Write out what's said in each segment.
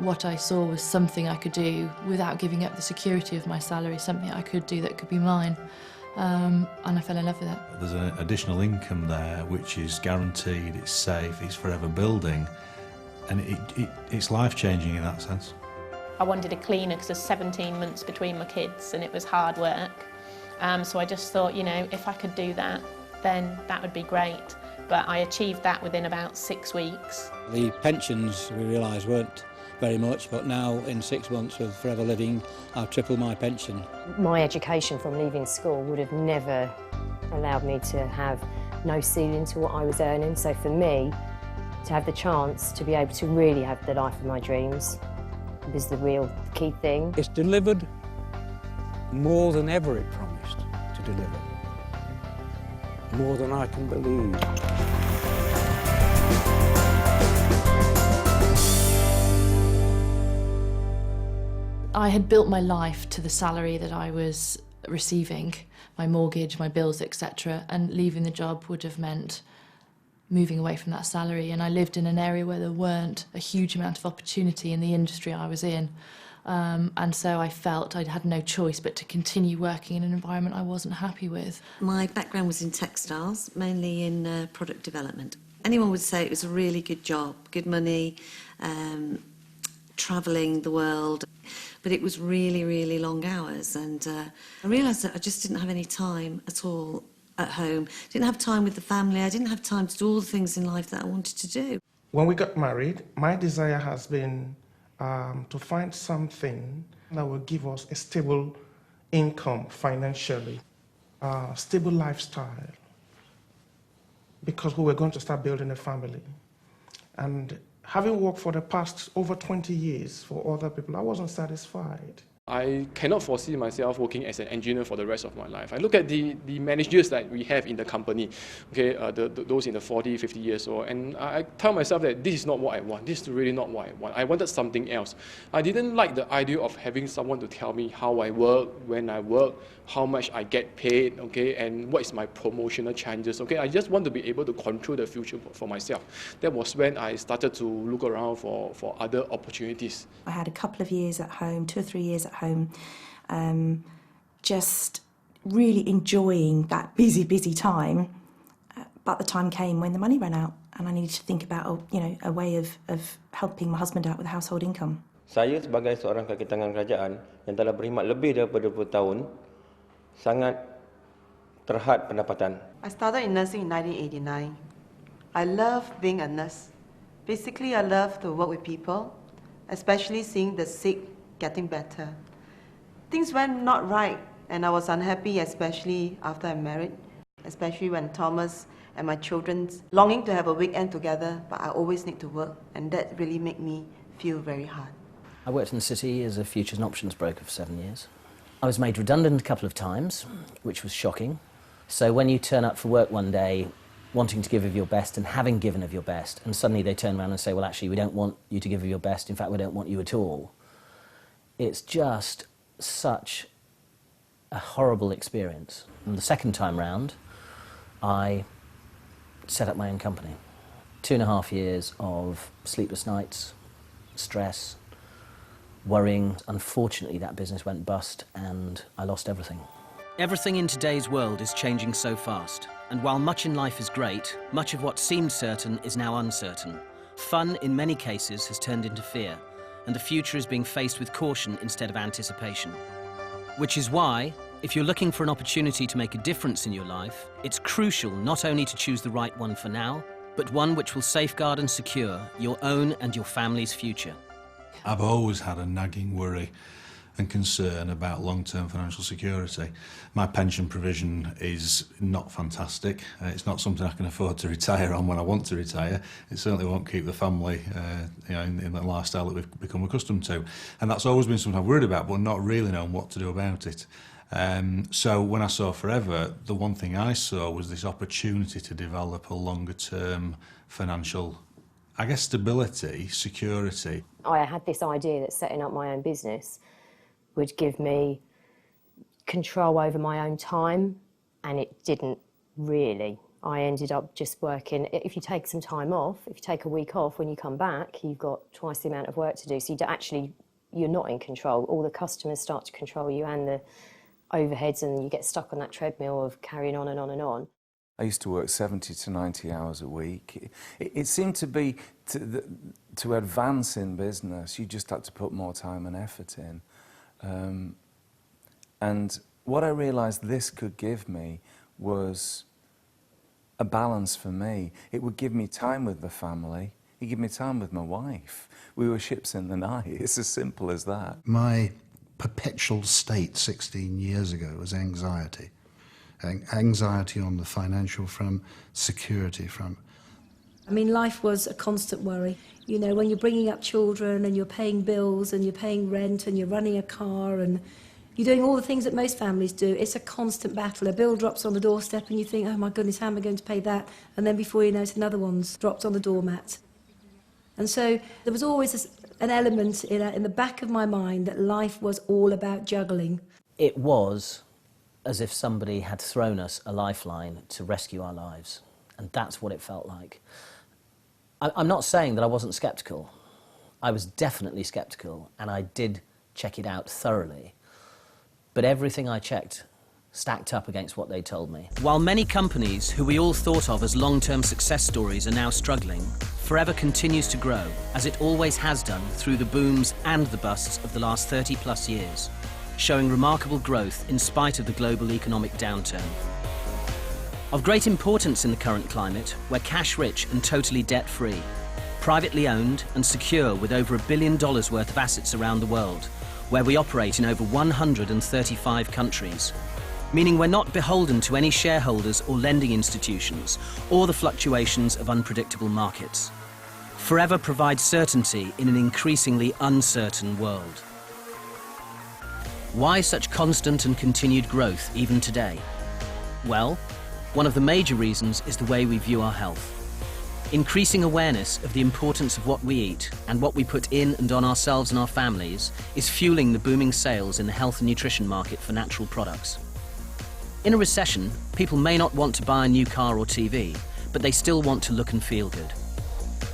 what I saw was something I could do without giving up the security of my salary, something I could do that could be mine. And I fell in love with it. There's an additional income there which is guaranteed, it's safe, it's forever building, and it's life-changing in that sense. I wanted a cleaner because there's 17 months between my kids and it was hard work. So I just thought, you know, if I could do that, then that would be great. But I achieved that within about 6 weeks. The pensions, we realised, weren't very much, but now in 6 months with Forever Living, I've tripled my pension. My education from leaving school would have never allowed me to have no ceiling to what I was earning. So for me, to have the chance to be able to really have the life of my dreams was the real key thing. It's delivered more than ever it promised to deliver. More than I can believe. I had built my life to the salary that I was receiving, my mortgage, my bills, etc., and leaving the job would have meant moving away from that salary. And I lived in an area where there weren't a huge amount of opportunity in the industry I was in. And so I felt I'd had no choice but to continue working in an environment I wasn't happy with. My background was in textiles, mainly in product development. Anyone would say it was a really good job, good money, travelling the world, but it was really, really long hours. And I realised that I just didn't have any time at all at home. Didn't have time with the family. I didn't have time to do all the things in life that I wanted to do. When we got married, my desire has been to find something that will give us a stable income financially, stable lifestyle, because we were going to start building a family. And having worked for the past over 20 years for other people, I wasn't satisfied. I cannot foresee myself working as an engineer for the rest of my life. I look at the managers that we have in the company, okay, those in the 40, 50 years old, and I tell myself that this is not what I want. This is really not what I want. I wanted something else. I didn't like the idea of having someone to tell me how I work, when I work, how much I get paid, okay, and what is my promotional chances, okay. I just want to be able to control the future for myself. That was when I started to look around for other opportunities. I had a couple of years at home, 2 or 3 years at home, just really enjoying that busy time. But the time came when the money ran out and I needed to think about, a way of helping my husband out with household income. Saya sebagai seorang kaki tangan kerajaan yang telah berkhidmat lebih daripada 20 tahun, sangat terhad pendapatan. I started in nursing in 1989. I love being a nurse. Basically, I love to work with people, especially seeing the sick getting better. Things went not right, and I was unhappy, especially after I married, especially when Thomas and my children longing to have a weekend together, but I always need to work, and that really made me feel very hard. I worked in the city as a futures and options broker for 7 years. I was made redundant a couple of times, which was shocking. So when you turn up for work one day wanting to give of your best and having given of your best, and suddenly they turn around and say, well, actually, we don't want you to give of your best. In fact, we don't want you at all. It's just such a horrible experience. And the second time round, I set up my own company. 2.5 years of sleepless nights, stress, worrying. Unfortunately, that business went bust and I lost everything. Everything in today's world is changing so fast. And while much in life is great, much of what seemed certain is now uncertain. Fun, in many cases, has turned into fear, and the future is being faced with caution instead of anticipation. Which is why, if you're looking for an opportunity to make a difference in your life, it's crucial not only to choose the right one for now, but one which will safeguard and secure your own and your family's future. I've always had a nagging worry and concern about long-term financial security. My pension provision is not fantastic. It's not something I can afford to retire on when I want to retire. It certainly won't keep the family in the lifestyle that we've become accustomed to. And that's always been something I've worried about, but not really known what to do about it. So when I saw Forever, the one thing I saw was this opportunity to develop a longer-term financial, I guess, stability, security. I had this idea that setting up my own business would give me control over my own time, and it didn't really. I ended up just working. If you take some time off, if you take a week off, when you come back, you've got twice the amount of work to do. So you're not in control. All the customers start to control you and the overheads, and you get stuck on that treadmill of carrying on and on and on. I used to work 70 to 90 hours a week. It seemed to be, to advance in business, you just had to put more time and effort in. And what I realised this could give me was a balance for me. It would give me time with the family. It would give me time with my wife. We were ships in the night. It's as simple as that. My perpetual state 16 years ago was anxiety. Anxiety on the financial front, security front. I mean, life was a constant worry. You know, when you're bringing up children and you're paying bills and you're paying rent and you're running a car and you're doing all the things that most families do, it's a constant battle. A bill drops on the doorstep and you think, oh my goodness, how am I going to pay that? And then before you know it, another one's dropped on the doormat. And so there was always an element in the back of my mind that life was all about juggling. It was as if somebody had thrown us a lifeline to rescue our lives. And that's what it felt like. I'm not saying that I wasn't sceptical. I was definitely sceptical, and I did check it out thoroughly. But everything I checked stacked up against what they told me. While many companies who we all thought of as long-term success stories are now struggling, Forever continues to grow, as it always has done through the booms and the busts of the last 30+ years, showing remarkable growth in spite of the global economic downturn. Of great importance in the current climate, we're cash-rich and totally debt-free, privately owned and secure with over $1 billion worth of assets around the world, where we operate in over 135 countries, meaning we're not beholden to any shareholders or lending institutions or the fluctuations of unpredictable markets. Forever provides certainty in an increasingly uncertain world. Why such constant and continued growth even today? Well, one of the major reasons is the way we view our health. Increasing awareness of the importance of what we eat and what we put in and on ourselves and our families is fueling the booming sales in the health and nutrition market for natural products. In a recession, people may not want to buy a new car or TV, but they still want to look and feel good.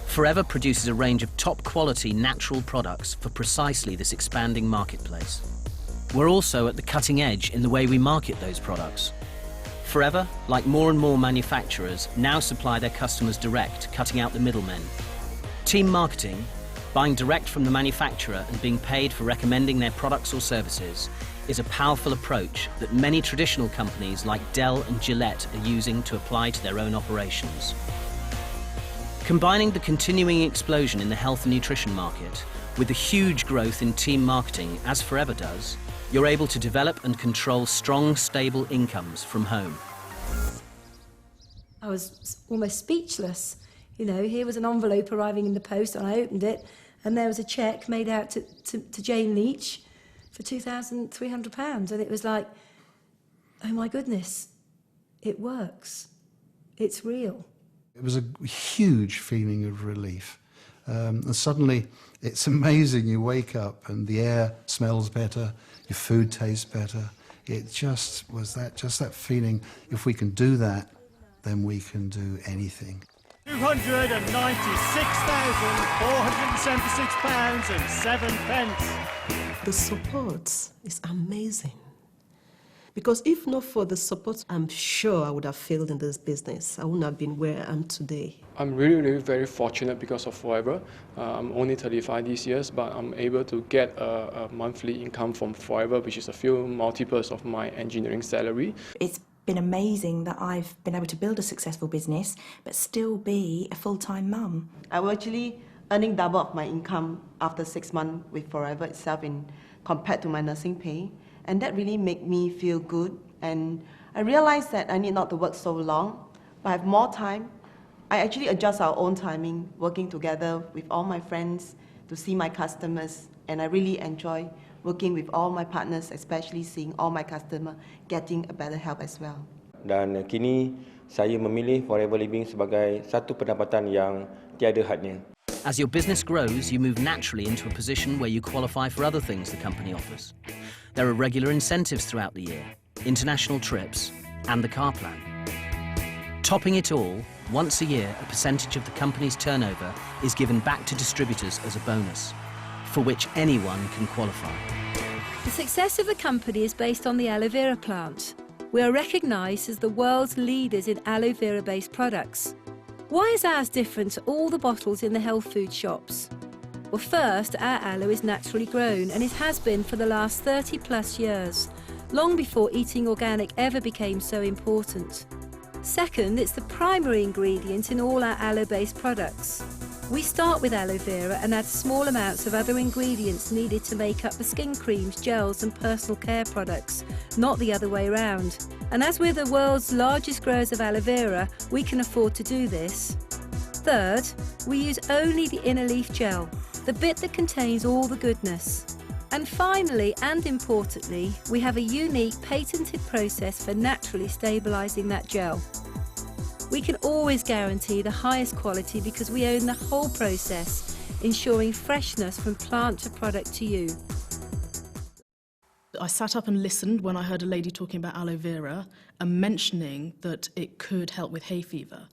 Forever produces a range of top-quality natural products for precisely this expanding marketplace. We're also at the cutting edge in the way we market those products. Forever, like more and more manufacturers, now supply their customers direct, cutting out the middlemen. Team marketing, buying direct from the manufacturer and being paid for recommending their products or services, is a powerful approach that many traditional companies like Dell and Gillette are using to apply to their own operations. Combining the continuing explosion in the health and nutrition market with the huge growth in team marketing, as Forever does, you're able to develop and control strong, stable incomes from home. I was almost speechless. You know, here was an envelope arriving in the post, and I opened it, and there was a cheque made out to Jane Leach for £2,300, and it was like, oh my goodness, it works. It's real. It was a huge feeling of relief. And suddenly, it's amazing. You wake up and the air smells better, your food tastes better. It just was that feeling, if we can do that, then we can do anything. £296.07. The support is amazing. Because if not for the support, I'm sure I would have failed in this business. I wouldn't have been where I am today. I'm really very fortunate because of Forever. I'm only 35 these years, but I'm able to get a monthly income from Forever, which is a few multiples of my engineering salary. It's been amazing that I've been able to build a successful business, but still be a full-time mum. I was actually earning double of my income after 6 months with Forever itself compared to my nursing pay. And that really made me feel good. And I realized that I need not to work so long, but I have more time. I actually adjust our own timing, working together with all my friends to see my customers. And I really enjoy working with all my partners, especially seeing all my customers getting a better health as well. Dan kini saya memilih Forever Living sebagai satu pendapatan yang tiada hadnya. As your business grows, you move naturally into a position where you qualify for other things the company offers. There are regular incentives throughout the year, international trips, and the car plan. Topping it all, once a year, a percentage of the company's turnover is given back to distributors as a bonus, for which anyone can qualify. The success of the company is based on the aloe vera plant. We are recognised as the world's leaders in aloe vera-based products. Why is ours different to all the bottles in the health food shops? Well, first, our aloe is naturally grown, and it has been for the last 30 plus years, long before eating organic ever became so important. Second, it's the primary ingredient in all our aloe-based products. We start with aloe vera and add small amounts of other ingredients needed to make up the skin creams, gels and personal care products, not the other way around. And as we're the world's largest growers of aloe vera, we can afford to do this. Third, we use only the inner leaf gel, the bit that contains all the goodness. And finally, and importantly, we have a unique patented process for naturally stabilising that gel. We can always guarantee the highest quality because we own the whole process, ensuring freshness from plant to product to you. I sat up and listened when I heard a lady talking about aloe vera and mentioning that it could help with hay fever.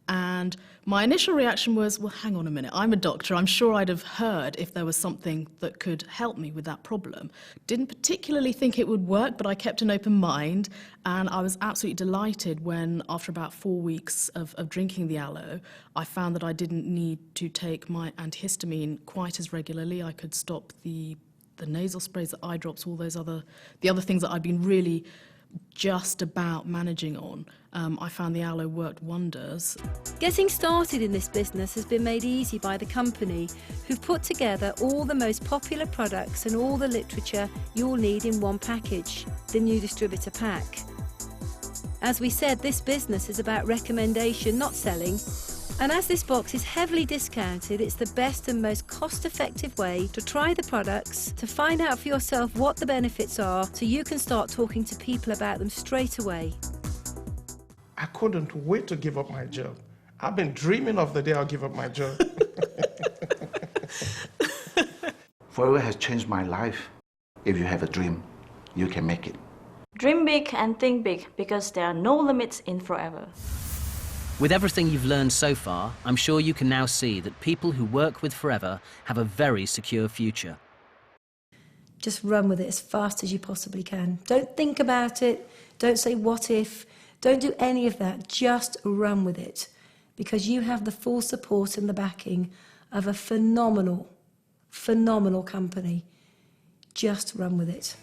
And my initial reaction was, well, hang on a minute, I'm a doctor, I'm sure I'd have heard if there was something that could help me with that problem. Didn't particularly think it would work, but I kept an open mind, and I was absolutely delighted when, after about 4 weeks of drinking the aloe, I found that I didn't need to take my antihistamine quite as regularly. I could stop the nasal sprays, the eye drops, all those other things that I'd been really just about managing on. I found the aloe worked wonders. Getting started in this business has been made easy by the company, who've put together all the most popular products and all the literature you'll need in one package, the new distributor pack. As we said, this business is about recommendation, not selling. And as this box is heavily discounted, it's the best and most cost-effective way to try the products, to find out for yourself what the benefits are, so you can start talking to people about them straight away. I couldn't wait to give up my job. I've been dreaming of the day I'll give up my job. Forever has changed my life. If you have a dream, you can make it. Dream big and think big, because there are no limits in Forever. With everything you've learned so far, I'm sure you can now see that people who work with Forever have a very secure future. Just run with it as fast as you possibly can. Don't think about it. Don't say what if. Don't do any of that. Just run with it, because you have the full support and the backing of a phenomenal, phenomenal company. Just run with it.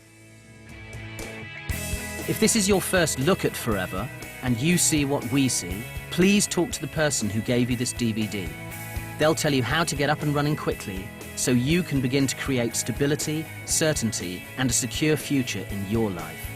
If this is your first look at Forever and you see what we see, please talk to the person who gave you this DVD. They'll tell you how to get up and running quickly so you can begin to create stability, certainty and a secure future in your life.